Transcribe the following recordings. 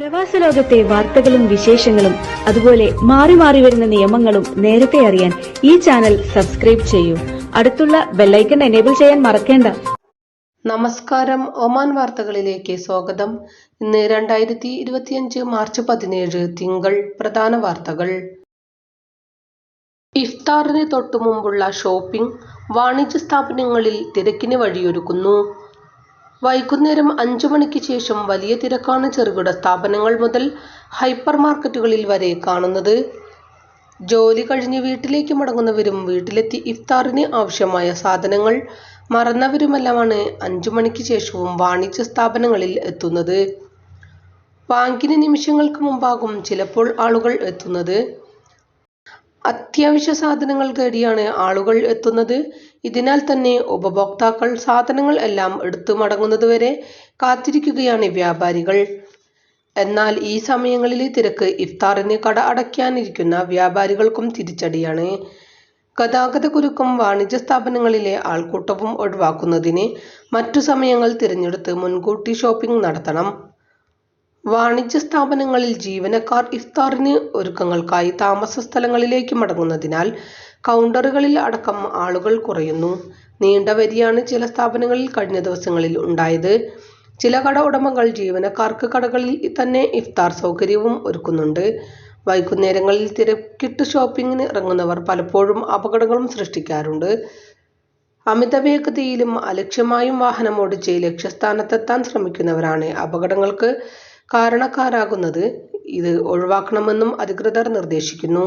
പ്രവാസ ലോകത്തെ വാർത്തകളും വിശേഷങ്ങളും അതുപോലെ മാറി മാറി വരുന്ന നിയമങ്ങളും നേരത്തെ അറിയാൻ ഈ ചാനൽ സബ്സ്ക്രൈബ് ചെയ്യൂ. അടുത്തുള്ള ബെല്ലൈക്കൺ എനേബിൾ ചെയ്യാൻ മറക്കേണ്ട. നമസ്കാരം. ഒമാൻ വാർത്തകളിലേക്ക് സ്വാഗതം. ഇന്ന് 2025 മാർച്ച് 17 തിങ്കൾ. പ്രധാന വാർത്തകൾ. ഇഫ്താറിന് തൊട്ടുമുമ്പുള്ള ഷോപ്പിംഗ്. വാണിജ്യ സ്ഥാപനങ്ങളിൽ തിരക്കിന് വഴിയൊരുക്കുന്നു. വൈകുന്നേരം 5 മണിക്ക് ശേഷം വലിയ തിരക്കാണ് ചെറുകിട സ്ഥാപനങ്ങൾ മുതൽ ഹൈപ്പർ മാർക്കറ്റുകളിൽ വരെ കാണുന്നത്. ജോലി കഴിഞ്ഞ് വീട്ടിലേക്ക് മടങ്ങുന്നവരും വീട്ടിലെത്തി ഇഫ്താറിന് ആവശ്യമായ സാധനങ്ങൾ മറന്നവരുമെല്ലാമാണ് 5 മണിക്ക് ശേഷവും വാണിജ്യ സ്ഥാപനങ്ങളിൽ എത്തുന്നത്. ബാങ്കിന് നിമിഷങ്ങൾക്ക് മുമ്പാകും ചിലപ്പോൾ ആളുകൾ എത്തുന്നത്. അത്യാവശ്യ സാധനങ്ങൾ തേടിയാണ് ആളുകൾ എത്തുന്നത്. ഇതിനാൽ തന്നെ ഉപഭോക്താക്കൾ സാധനങ്ങൾ എല്ലാം എടുത്തു മടങ്ങുന്നതുവരെ കാത്തിരിക്കുകയാണ് വ്യാപാരികൾ. എന്നാൽ ഈ സമയങ്ങളിലെ തിരക്ക് ഇഫ്താറിന് കട അടയ്ക്കാനിരിക്കുന്ന വ്യാപാരികൾക്കും തിരിച്ചടിയാണ്. ഗതാഗതക്കുരുക്കും വാണിജ്യ സ്ഥാപനങ്ങളിലെ ആൾക്കൂട്ടവും ഒഴിവാക്കുന്നതിന് മറ്റു സമയങ്ങൾ തിരഞ്ഞെടുത്ത് മുൻകൂട്ടി ഷോപ്പിംഗ് നടത്തണം. വാണിജ്യ സ്ഥാപനങ്ങളിൽ ജീവനക്കാർ ഇഫ്താറിന് ഒരുക്കങ്ങൾക്കായി താമസ സ്ഥലങ്ങളിലേക്ക് മടങ്ങുന്നതിനാൽ കൗണ്ടറുകളിൽ അടക്കം ആളുകൾ കുറയുന്നു. നീണ്ട വരിയാണ് ചില സ്ഥാപനങ്ങളിൽ കഴിഞ്ഞ ദിവസങ്ങളിൽ ഉണ്ടായത്. ചില കട ഉടമകൾ ജീവനക്കാർക്ക് കടകളിൽ തന്നെ ഇഫ്താർ സൗകര്യവും ഒരുക്കുന്നുണ്ട്. വൈകുന്നേരങ്ങളിൽ തിരക്കിട്ട് ഷോപ്പിംഗിന് ഇറങ്ങുന്നവർ പലപ്പോഴും അപകടങ്ങളും സൃഷ്ടിക്കാറുണ്ട്. അമിത വേഗതയിലും അലക്ഷ്യമായും വാഹനമോടിച്ച് ലക്ഷ്യസ്ഥാനത്തെത്താൻ ശ്രമിക്കുന്നവരാണ് അപകടങ്ങൾക്ക് കാരണക്കാരാകുന്നത്. ഇത് ഒഴിവാക്കണമെന്നും അധികൃതർ നിർദ്ദേശിക്കുന്നു.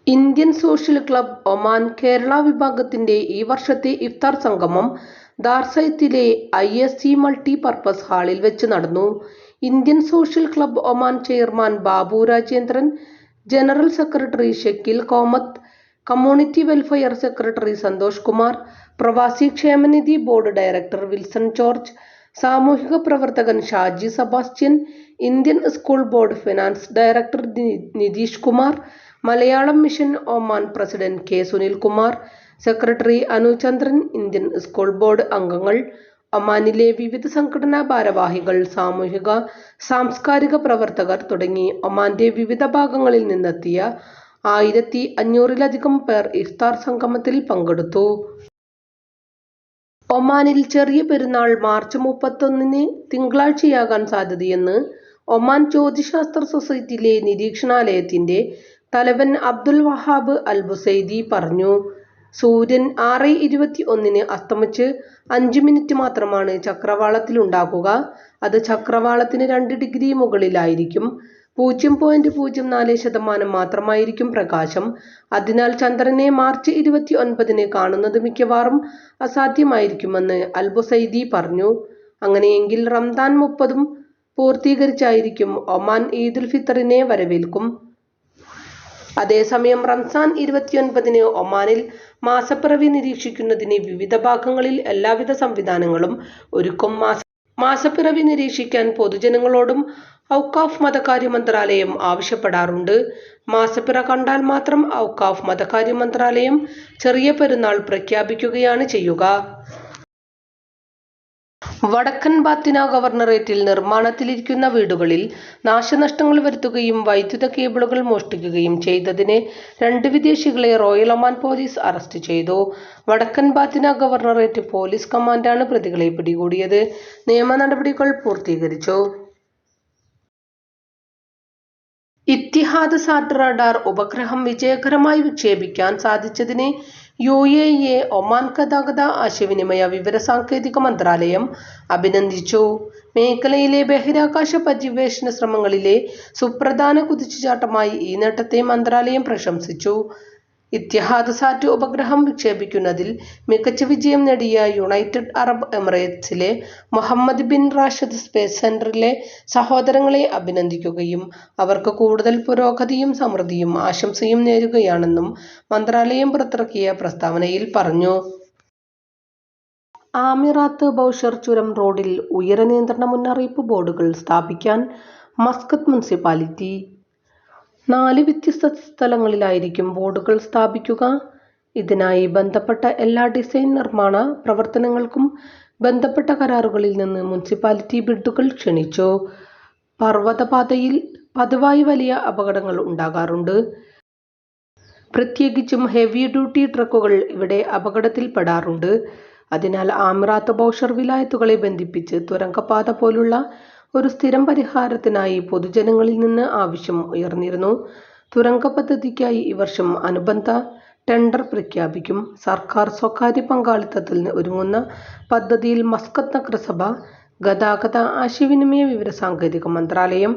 Indian social club Oman Kerala വിഭാഗത്തിന്റെ ഈ വർഷത്തെ ഇഫ്താർ സംഗമം ദാർസയത്തിലെ ISC മൾട്ടി പർപ്പസ് ഹാളിൽ വെച്ച് നടന്നു. Indian social club Oman chairman Babu Rajendran, general secretary Shakeel Komath, community welfare secretary Santhosh Kumar, Pravasi Kshemanidhi board director Wilson George, സാമൂഹിക പ്രവർത്തകൻ Shaji Sebastian, Indian school board finance director Nitish Kumar, Malayalam mission Oman president K Sunilkumar, secretary Anuchandran, Indian school board അംഗങ്ങൾ, ഒമാനിലെ വിവിധ സംഘടനാ ഭാരവാഹികൾ, സാമൂഹിക സാംസ്കാരിക പ്രവർത്തകർ തുടങ്ങി ഒമാന്റെ വിവിധ ഭാഗങ്ങളിൽ നിന്നെത്തിയ 1500-ലധികം പേർ ഇഫ്താർ സംഗമത്തിൽ പങ്കെടുത്തു. ഒമാനിൽ ചെറിയ പെരുന്നാൾ മാർച്ച് 31 തിങ്കളാഴ്ചയാകാൻ സാധ്യതയെന്ന് ഒമാൻ ജ്യോതിശാസ്ത്ര സൊസൈറ്റിയിലെ നിരീക്ഷണാലയത്തിന്റെ തലവൻ അബ്ദുൽ വഹാബ് അൽ ബുസൈദി പറഞ്ഞു. സൂര്യൻ 6:21 അസ്തമിച്ച് 5 മിനിറ്റ് മാത്രമാണ് ചക്രവാളത്തിലുണ്ടാകുക. അത് ചക്രവാളത്തിന് 2 ഡിഗ്രി മുകളിലായിരിക്കും. 0.04% മാത്രമായിരിക്കും പ്രകാശം. അതിനാൽ ചന്ദ്രനെ മാർച്ച് 29 കാണുന്നത് മിക്കവാറും അസാധ്യമായിരിക്കുമെന്ന് അൽ ബുസൈദി പറഞ്ഞു. അങ്ങനെയെങ്കിൽ റംദാൻ 30 പൂർത്തീകരിച്ചായിരിക്കും ഒമാൻ ഈദുൽ ഫിത്തറിനെ വരവേൽക്കും. അതേസമയം റംസാൻ 29 ഒമാനിൽ മാസപ്പിറവി നിരീക്ഷിക്കുന്നതിന് വിവിധ ഭാഗങ്ങളിൽ എല്ലാവിധ സംവിധാനങ്ങളും ഒരുക്കും. മാസപ്പിറവി നിരീക്ഷിക്കാൻ പൊതുജനങ്ങളോടും ഔഖാഫ് മതകാര്യ മന്ത്രാലയം ആവശ്യപ്പെടാറുണ്ട്. മാസപ്പിറ കണ്ടാൽ മാത്രം ഔഖാഫ് മതകാര്യ മന്ത്രാലയം ചെറിയ പെരുന്നാൾ പ്രഖ്യാപിക്കുകയാണ് ചെയ്യുക. വടക്കൻ ബാത്തിന ഗവർണറേറ്റിൽ നിർമ്മാണത്തിലിരിക്കുന്ന വീടുകളിൽ നാശനഷ്ടങ്ങൾ വരുത്തുകയും വൈദ്യുത കേബിളുകൾ മോഷ്ടിക്കുകയും ചെയ്തതിന് 2 വിദേശികളെ റോയൽ ഒമാൻ പോലീസ് അറസ്റ്റ് ചെയ്തു. വടക്കൻ ബാത്തിന ഗവർണറേറ്റ് പോലീസ് കമാൻഡാണ് പ്രതികളെ പിടികൂടിയത്. നിയമ നടപടികൾ പൂർത്തീകരിച്ചു. ഇത്തിഹാദ് സാറ്റ് റഡാർ ഉപഗ്രഹം വിജയകരമായി വിക്ഷേപിക്കാൻ സാധിച്ചതിന് UAE ഒമാൻ ഗതാഗത ആശയവിനിമയ വിവരസാങ്കേതിക മന്ത്രാലയം അഭിനന്ദിച്ചു. മേഖലയിലെ ബഹിരാകാശ പര്യവേഷണ ശ്രമങ്ങളിലെ സുപ്രധാന കുതിച്ചുചാട്ടമായി ഈ നേട്ടത്തെ മന്ത്രാലയം പ്രശംസിച്ചു. ഇത്തിഹാദ് സാറ്റ് ഉപഗ്രഹം വിക്ഷേപിക്കുന്നതിൽ മികച്ച വിജയം നേടിയ യുണൈറ്റഡ് അറബ് എമിറേറ്റ്സിലെ മുഹമ്മദ് ബിൻ റാഷിദ് സ്പേസ് സെന്ററിലെ സഹോദരങ്ങളെ അഭിനന്ദിക്കുകയും അവർക്ക് കൂടുതൽ പുരോഗതിയും സമൃദ്ധിയും ആശംസയും നേരുകയാണെന്നും മന്ത്രാലയം പുറത്തിറക്കിയ പ്രസ്താവനയിൽ പറഞ്ഞു. ആമിറാത്ത് ബൗഷർ ചുരം റോഡിൽ ഉയര നിയന്ത്രണ മുന്നറിയിപ്പ് ബോർഡുകൾ സ്ഥാപിക്കാൻ മസ്കത്ത് മുനിസിപ്പാലിറ്റി. 4 വ്യത്യസ്ത സ്ഥലങ്ങളിലായിരിക്കും ബോർഡുകൾ സ്ഥാപിക്കുക. ഇതിനായി ബന്ധപ്പെട്ട എല്ലാ ഡിസൈൻ നിർമ്മാണ പ്രവർത്തനങ്ങൾക്കും ബന്ധപ്പെട്ട കരാറുകളിൽ നിന്ന് മുനിസിപ്പാലിറ്റി ബിഡുകൾ ക്ഷണിച്ചു. പർവ്വതപാതയിൽ പതിവായി വലിയ അപകടങ്ങൾ ഉണ്ടാകാറുണ്ട്. പ്രത്യേകിച്ചും ഹെവി ഡ്യൂട്ടി ട്രക്കുകൾ ഇവിടെ അപകടത്തിൽപ്പെടാറുണ്ട്. അതിനാൽ ആമിറാത്ത് ബൗഷർ വിലായത്തുകളെ ബന്ധിപ്പിച്ച് തുരങ്കപാത പോലുള്ള ഒരു സ്ഥിരം പരിഹാരത്തിനായി പൊതുജനങ്ങളിൽ നിന്ന് ആവശ്യം ഉയർന്നിരുന്നു. തുരങ്ക പദ്ധതിക്കായി ഈ വർഷം അനുബന്ധ ടെൻഡർ പ്രഖ്യാപിക്കും. സർക്കാർ സ്വകാര്യ പങ്കാളിത്തത്തിൽ ഒരുങ്ങുന്ന പദ്ധതിയിൽ മസ്കത്ത് നഗരസഭ, ഗതാഗത, ആശയവിനിമയ, വിവരസാങ്കേതിക മന്ത്രാലയം,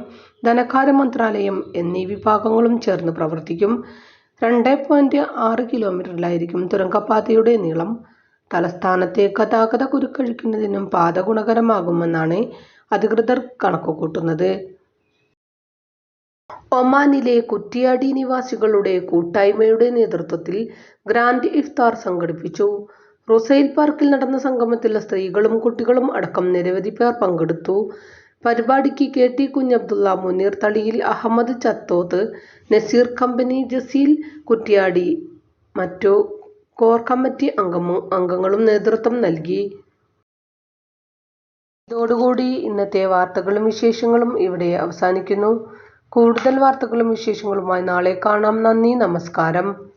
ധനകാര്യ മന്ത്രാലയം എന്നീ വിഭാഗങ്ങളും ചേർന്ന് പ്രവർത്തിക്കും. 2.6 കിലോമീറ്ററിലായിരിക്കും തുരങ്കപാതയുടെ നീളം. തലസ്ഥാനത്തെ ഗതാഗത കുരുക്കഴിക്കുന്നതിനും പാത ഗുണകരമാകുമെന്നാണ് അധികൃതർ കണക്കുകൂട്ടുന്നത്. ഒമാനിലെ കുറ്റ്യാടി നിവാസികളുടെ കൂട്ടായ്മയുടെ നേതൃത്വത്തിൽ ഗ്രാൻഡ് ഇഫ്താർ സംഘടിപ്പിച്ചു. റുസൈൽ പാർക്കിൽ നടന്ന സംഗമത്തിൽ സ്ത്രീകളും കുട്ടികളും അടക്കം നിരവധി പേർ പങ്കെടുത്തു. പരിപാടിക്ക് കെ.ടി. കുഞ്ഞബ്ദുള്ള, മുനീർ തളിയിൽ, അഹമ്മദ് ചത്തോത്ത്, നസീർ കമ്പനി, ജസീൽ കുറ്റ്യാടി, മറ്റു കോർ കമ്മിറ്റി അംഗങ്ങളും നേതൃത്വം നൽകി. ഇതോടുകൂടി ഇന്നത്തെ വാർത്തകളും വിശേഷങ്ങളും ഇവിടെ അവസാനിക്കുന്നു. കൂടുതൽ വാർത്തകളും വിശേഷങ്ങളുമായി നാളെ കാണാം. നന്ദി, നമസ്കാരം.